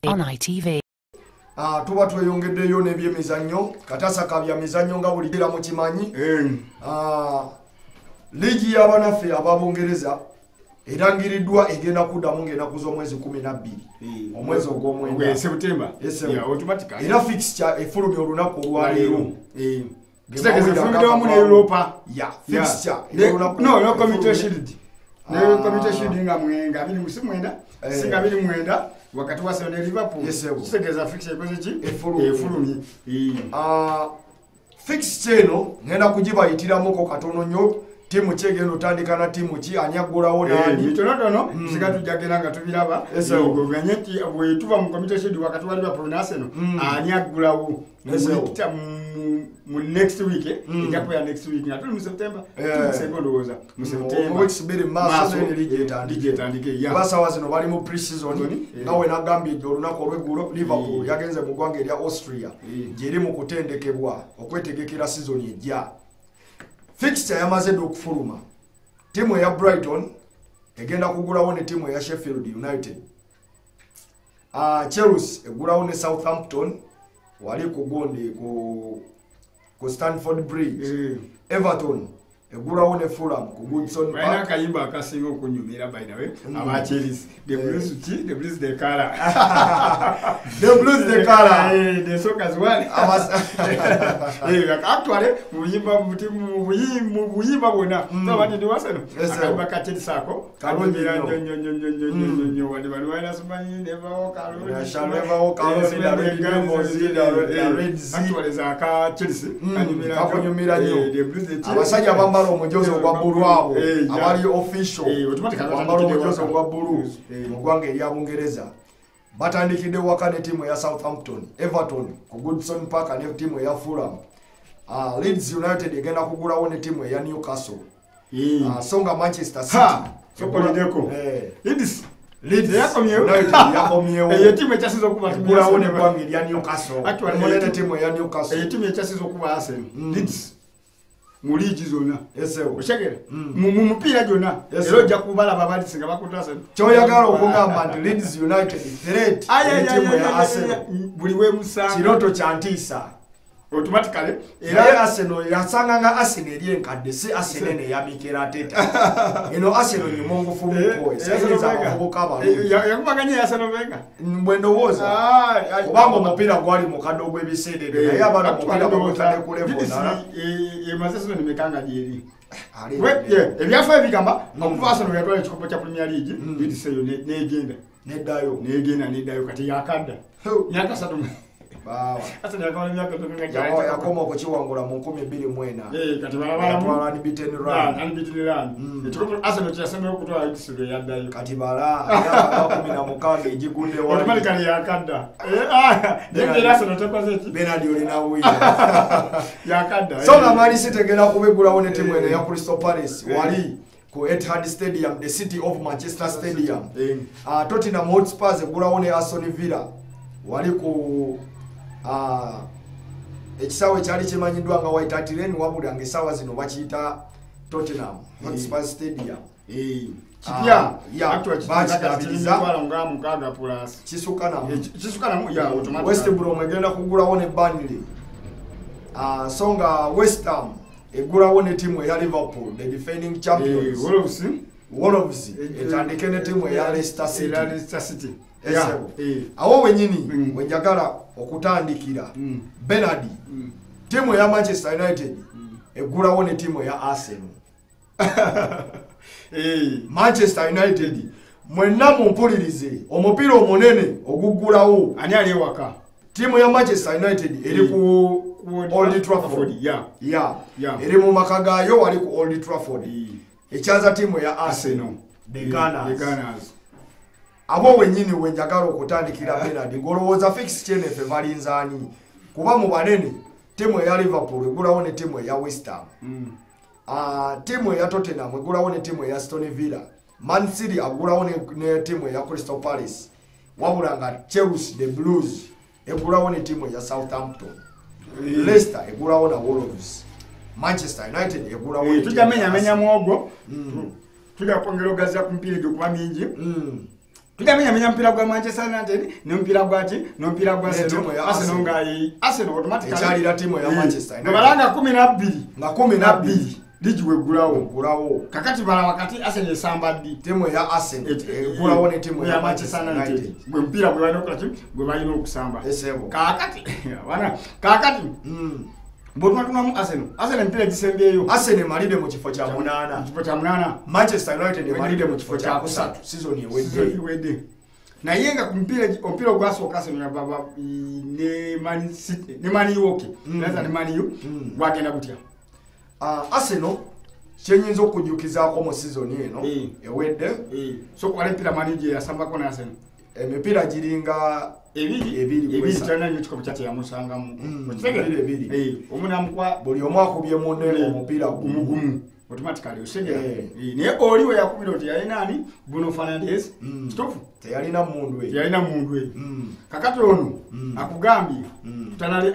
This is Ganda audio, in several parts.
on ITV. Tuba tweyongeddeyo n'ebyemizannyo katasaka bya mizannyo nga bulijira mu kimanyi. Ligi y'abanaffe aba Bungereza erangiriddwa egenda kuddamu ng'ennaku z'omwezi 12 omwezi ogw'omwenda September. Automatically. Era fixture efulumya olunaku olwaleero. Kitegeze efulumidde wamu ne Europa. Fixture no Community Shield. Ne Community Shield nga mwenga 29 singa 29 wakati wa Arsenal ne Liverpool. Kitegeza fixture ikoze ki? Efulumye. Fixture eno ngenda kugibayitiramuko katono nnyo. Timu chegeno otandika na timu ki anyaggulawo nani tono siga tujagera nga tubiraba ganyeti bwe tuva mu community shield wakati wa Liverpool na Arsenal anyaggulawo mu next week ejja ya next week nga tuli mu September sekondo woza mu September which bere maso ne ligitandike basawa zino bali mu pre-season nawe nagambye olunako olweggulo Liverpool yagenze mu ggwanga erya Austria jeri mu kutendekebwa okwetegekera season ejja. Fixture yamaze okufuluma. Timu ya Brighton egenda kugulawo ne timu ya Sheffield United. Chelsea egulawo ne Southampton wali ku Gondi ku Stamford Bridge. Everton egulawo ne Fulham ku Goodson Park. Baina kayimba akasinga okunyumira by the way. Aba Chelsea the blues the color. The blues the color. The soccer's one. Actually muyimba bona. So what did you say? Akayimba ka Chelsea ako. Kalonjira nyo wadi bana sumani never walk alone. Actually zaka Chelsea. Kanyumira nyo. The blues the abasajja bambala omujozo gwa bulu abo abali official bambala omujozo gwa bulu mu ggwanga erya Bungereza batandikidde waka ne timu ya Southampton, Everton ku Goodson Park ne timu ya Fulham. Leeds United egenda kugulawo ne timu ya Newcastle. Songa Manchester City sokolideko Leeds yakomyewo eyo timu ekyasiza okuba kugulawo ne ggwanga erya Newcastle ne timu ya Newcastle eyo timu ekyasiza okuba Arsenal Leeds mu ligi zonna oshegera mu mupiira gyonna era ojja kubalaba bali singa bakutasa kyoyagala okugamba nti Leeds United threat timu ya Arsenal buli we musanga kiroto kyantiisa automatically era Arsenal yasanganga Arsenal eri enkadde si Arsenal ne yabikira ateta eno Arsenal ni mongofu muko eseza abavubuka abalungi yakubaganya Arsenal venga mbwendowooza kubanga omupiira gwali mu kadde ogw'ebiseera naye abana omupiira bagutadde ku levonala emazeso nimekanga gyeri ebyafaayo bigamba okuva Arsenal yatwala ekikopo kya Premier League bidiseyo neddayo kati yakadda myaka 3 Asa yakoma myaka tokenga jawo yakoma okukiwangula mu 2024 kati balabala mu unbeaten run ekikopo Arsenal kyasemera okutwala ekisiro yaddayo kati bala ya 16 egigunde wali automatically yakadda nenge Arsenal tekoze eki Benadi olina wuyi yakadda so na Mali City egenda kubegulawo ne timu eno ya Crystal Palace wali ku Etihad Stadium, the City of Manchester Stadium. Tottenham Hotspur egulawo ne Aston Villa wali ku ekisawe kyali kimanyiddwa nga White Hart Lane wabula ng'essaawa zino bakiyita Tottenham Hotspur Stadium. West Brom egenda kugulawo ne Burnley. Songa West Ham egulawo ne timu ya Liverpool, the defending champions. Wolves etandike ne timu ya Leicester City. Awo wenyini wenjagala okutandikira Benadi timu ya Manchester United egulawo ne timu ya Arsenal. Manchester United mwenna mumpulirize omupiira omunene oguggulawo ani ali ewaka timu ya Manchester United eri ku Old Trafford eri mu maka gaayo wali ku Old Trafford ekyaza timu ya Arsenal the Gunners. Abo wenyini wenjagala okutandikira Benadi ngolowooza fixture nefe balinzaani kuba mu banene timu ya Liverpool egulawo ne timu ya West Ham. Timu ya Tottenham egulawo ne timu ya Aston Villa. Man City agulawo ne timu ya Crystal Palace. Wabula nga Chelsea the Blues egulawo ne timu ya Southampton. Leicester egulawo na Wolves. Manchester United egulawo tujamenya mwogo tuja kwongera ogaza ku mpira gyo kuba mingi Tutamenya mpira gwa Manchester United, n'ompira gwati, n'ompira gwa Arsenal nga Arsenal automatically. Ekyalira timu ya Manchester United. Balanga 12. Nga 12. Ligi weggulawo. Kakati bala wakati Arsenal esamba ddi. Timu ya Arsenal eggulawo ne timu ya Manchester United. Gwe mpira gwe balina okukola gwe balina okusamba. Esebo. Kakati. Bw'otumamu Arsenal mpira gisembeeyo. Arsenal emalidde mu kifo kya 8. Kifo kya 8. Manchester United emalidde mu kifo kya 3. Season ewedde. Naye nga ku mpira ogwasooka Arsenal ya baba ne Man City ne Man U ne Man U gwagenda gutya. Arsenal kyenyinza okujjukizaako mu season eno ewedde. So kwale mpira manije yasambako na Arsenal. Emipiira giringa ebiri tana nyo kikopo kyate yamusangamu. Ebiri. Omunamukwa buli omu akubye munne omupiira gumu. Automatically osengera. Naye oliwe yakubira oti yaye nani? Bruno Fernandes. Kitofu. Teyalina mundu. Kakati ono akugambye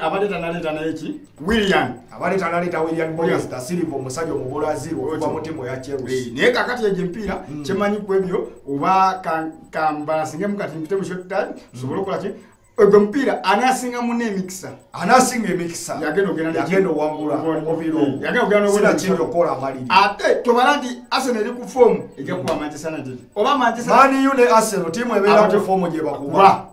abadde tanaleta eki William. Abadde tanaleta William Boyes da Silva omusajja omubolazi okuva mu timu ya Chelsea. Naye kakati eje mpira kyemanyi ku ebyo oba kambalasinge mukati mpite mu short time sobola okukola ki ogwo mpira anasinga munne emikisa. Anasinga emikisa. Yagenda wangula omupiira. Sina kintu okola amaliri. Ate tobala nti Arsenal eri ku form ejja kuba Manchester United. Oba Manchester Man U ne Arsenal timu ebeera ku form gye bakuba.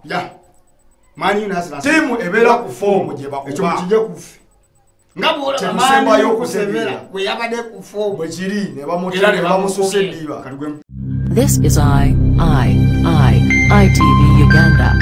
Man U ne Arsenal timu ebeera ku form gye bakuba. Ekyo kijje kufi. Ngabula Man U kusevera kwe yabadde ku form bwe kiri ne bamutera ne bamususe ddiba. This is ITV Uganda.